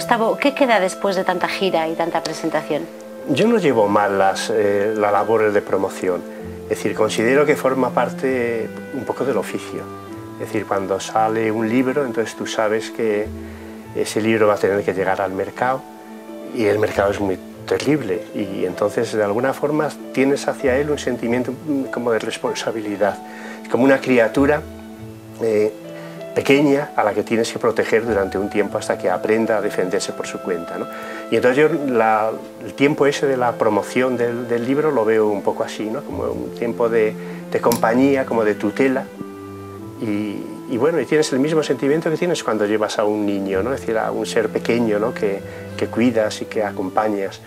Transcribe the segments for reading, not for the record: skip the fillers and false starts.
Gustavo, ¿qué queda después de tanta gira y tanta presentación? Yo no llevo mal las labores de promoción, es decir, considero que forma parte un poco del oficio. Es decir, cuando sale un libro, entonces tú sabes que ese libro va a tener que llegar al mercado y el mercado es muy terrible y entonces de alguna forma tienes hacia él un sentimiento como de responsabilidad, como una criatura pequeña a la que tienes que proteger durante un tiempo hasta que aprenda a defenderse por su cuenta, ¿no? Y entonces yo el tiempo ese de la promoción del libro lo veo un poco así, ¿no? Como un tiempo de compañía, como de tutela. Y bueno, y tienes el mismo sentimiento que tienes cuando llevas a un niño, ¿no? Es decir, a un ser pequeño, ¿no? que cuidas y que acompañas.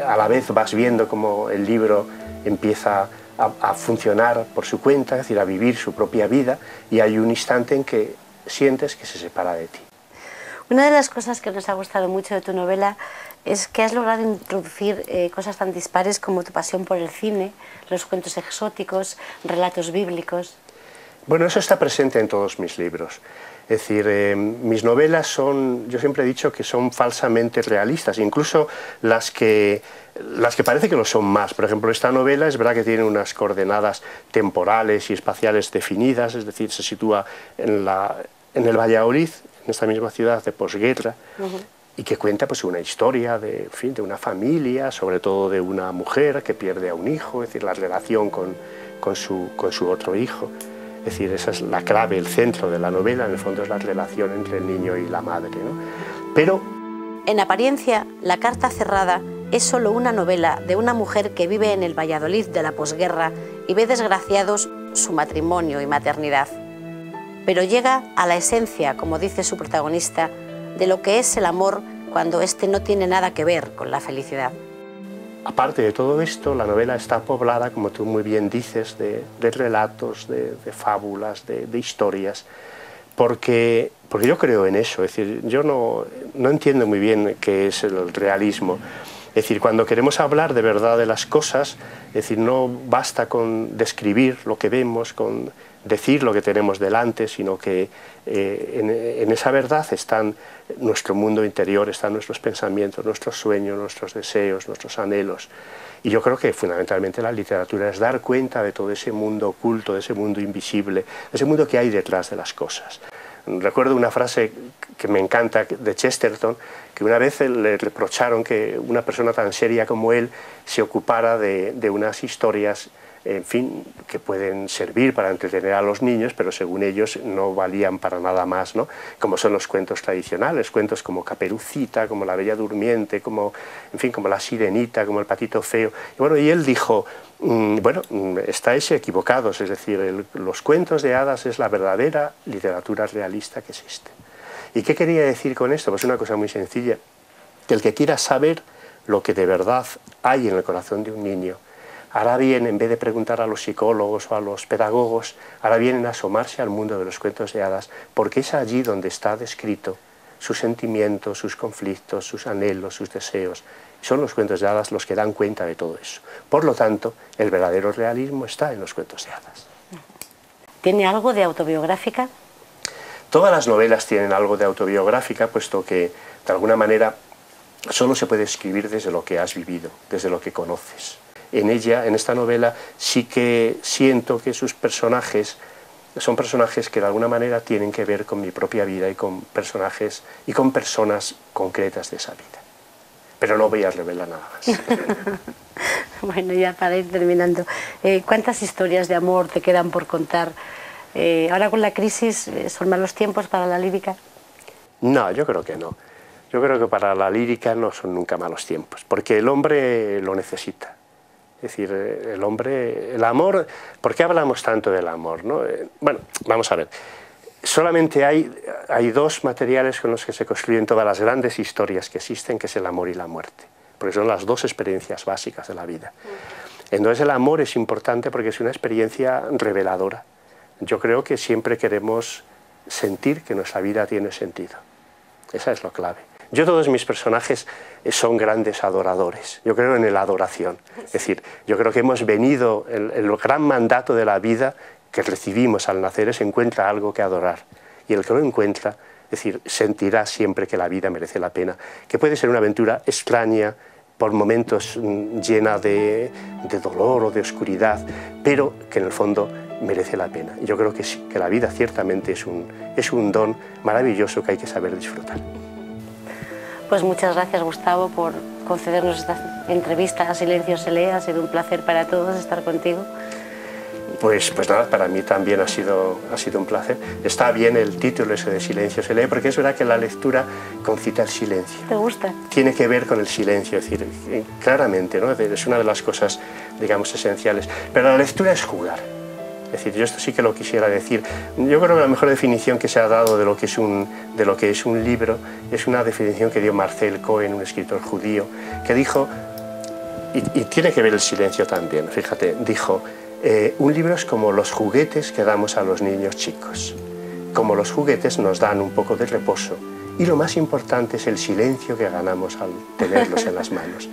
A la vez vas viendo cómo el libro empieza a funcionar por su cuenta, es decir, a vivir su propia vida, y hay un instante en que sientes que se separa de ti. Una de las cosas que nos ha gustado mucho de tu novela es que has logrado introducir cosas tan dispares como tu pasión por el cine, los cuentos exóticos, relatos bíblicos. Bueno, eso está presente en todos mis libros. Es decir, mis novelas son, yo siempre he dicho que son falsamente realistas, incluso las que parece que lo son más. Por ejemplo, esta novela es verdad que tiene unas coordenadas temporales y espaciales definidas, es decir, se sitúa en el Valladolid, en esta misma ciudad de posguerra, y que cuenta pues, una historia de, en fin, de una familia, sobre todo de una mujer que pierde a un hijo, es decir, la relación con su otro hijo. Es decir, esa es la clave, el centro de la novela, en el fondo es la relación entre el niño y la madre, ¿no? Pero en apariencia, La carta cerrada es solo una novela de una mujer que vive en el Valladolid de la posguerra y ve desgraciados su matrimonio y maternidad. Pero llega a la esencia, como dice su protagonista, de lo que es el amor cuando éste no tiene nada que ver con la felicidad. aparte de todo esto, la novela está poblada, como tú muy bien dices, de relatos, de fábulas, de historias, porque yo creo en eso. Es decir, yo no entiendo muy bien qué es el realismo. Es decir, cuando queremos hablar de verdad de las cosas, es decir, no basta con describir lo que vemos, con decir lo que tenemos delante, sino que en esa verdad están nuestro mundo interior, están nuestros pensamientos, nuestros sueños, nuestros deseos, nuestros anhelos. Y yo creo que fundamentalmente la literatura es dar cuenta de todo ese mundo oculto, de ese mundo invisible, de ese mundo que hay detrás de las cosas. Recuerdo una frase que me encanta de Chesterton, que una vez le reprocharon que una persona tan seria como él se ocupara de unas historias, en fin, que pueden servir para entretener a los niños, pero según ellos no valían para nada más, ¿no? Como son los cuentos tradicionales, cuentos como Caperucita, como La Bella Durmiente, como, en fin, como La Sirenita, como El Patito Feo. Y bueno, y él dijo, bueno, estáis equivocados, es decir, los cuentos de hadas es la verdadera literatura realista que existe. ¿Y qué quería decir con esto? Pues una cosa muy sencilla, que el que quiera saber lo que de verdad hay en el corazón de un niño, hará bien, en vez de preguntar a los psicólogos o a los pedagogos, hará bien en asomarse al mundo de los cuentos de hadas, porque es allí donde está descrito sus sentimientos, sus conflictos, sus anhelos, sus deseos. Son los cuentos de hadas los que dan cuenta de todo eso. Por lo tanto, el verdadero realismo está en los cuentos de hadas. ¿Tiene algo de autobiográfica? Todas las novelas tienen algo de autobiográfica, puesto que, de alguna manera, solo se puede escribir desde lo que has vivido, desde lo que conoces. En ella, en esta novela, sí que siento que sus personajes son personajes que de alguna manera tienen que ver con mi propia vida y con personajes y con personas concretas de esa vida. Pero no voy a revelar nada más. Bueno, ya para ir terminando, ¿cuántas historias de amor te quedan por contar? Ahora con la crisis, ¿son malos tiempos para la lírica? No, yo creo que no. Yo creo que para la lírica no son nunca malos tiempos, porque el hombre lo necesita. Es decir, el hombre, el amor, ¿por qué hablamos tanto del amor, no? Bueno, vamos a ver. Solamente hay dos materiales con los que se construyen todas las grandes historias que existen, que es el amor y la muerte, porque son las dos experiencias básicas de la vida. Entonces el amor es importante porque es una experiencia reveladora. Yo creo que siempre queremos sentir que nuestra vida tiene sentido. Esa es la clave. Yo, todos mis personajes son grandes adoradores. Yo creo en la adoración. Es decir, yo creo que hemos venido, el gran mandato de la vida que recibimos al nacer es encuentra algo que adorar. Y el que lo encuentra, es decir, sentirá siempre que la vida merece la pena, que puede ser una aventura extraña, por momentos llena de dolor o de oscuridad, pero que en el fondo merece la pena. Yo creo que sí, que la vida ciertamente es un don maravilloso que hay que saber disfrutar. Pues muchas gracias, Gustavo, por concedernos esta entrevista a Silencio se lee. Ha sido un placer para todos estar contigo. Pues nada, para mí también ha sido un placer. Está bien el título ese de Silencio se lee, porque es verdad que la lectura concita el silencio. ¿Te gusta? Tiene que ver con el silencio, es decir, claramente, ¿no? Es una de las cosas, digamos, esenciales. Pero la lectura es jugar. Es decir, yo esto sí que lo quisiera decir. Yo creo que la mejor definición que se ha dado de lo que es un libro es una definición que dio Marcel Cohen, un escritor judío, que dijo, y tiene que ver el silencio también, fíjate, dijo: un libro es como los juguetes que damos a los niños chicos. Como los juguetes nos dan un poco de reposo, y lo más importante es el silencio que ganamos al tenerlos en las manos.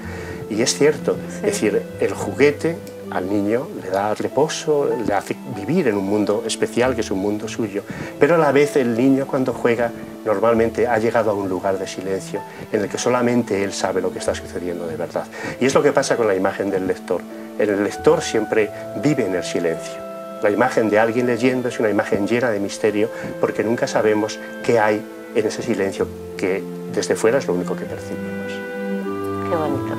Y es cierto, sí. Es decir, el juguete al niño le da reposo, le hace vivir en un mundo especial que es un mundo suyo, pero a la vez el niño cuando juega normalmente ha llegado a un lugar de silencio en el que solamente él sabe lo que está sucediendo de verdad. Y es lo que pasa con la imagen del lector. El lector siempre vive en el silencio. La imagen de alguien leyendo es una imagen llena de misterio, porque nunca sabemos qué hay en ese silencio, que desde fuera es lo único que percibimos. Qué bonito.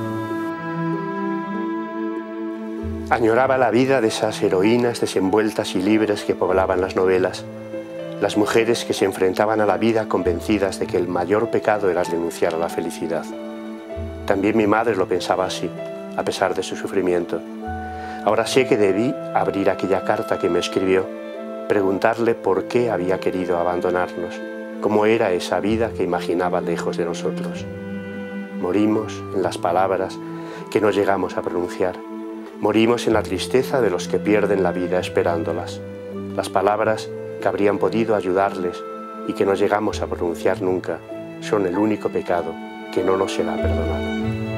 Añoraba la vida de esas heroínas desenvueltas y libres que poblaban las novelas, las mujeres que se enfrentaban a la vida convencidas de que el mayor pecado era renunciar a la felicidad. También mi madre lo pensaba así, a pesar de su sufrimiento. Ahora sé que debí abrir aquella carta que me escribió, preguntarle por qué había querido abandonarnos, cómo era esa vida que imaginaba lejos de nosotros. Morimos en las palabras que no llegamos a pronunciar. Morimos en la tristeza de los que pierden la vida esperándolas. Las palabras que habrían podido ayudarles y que no llegamos a pronunciar nunca son el único pecado que no nos será perdonado.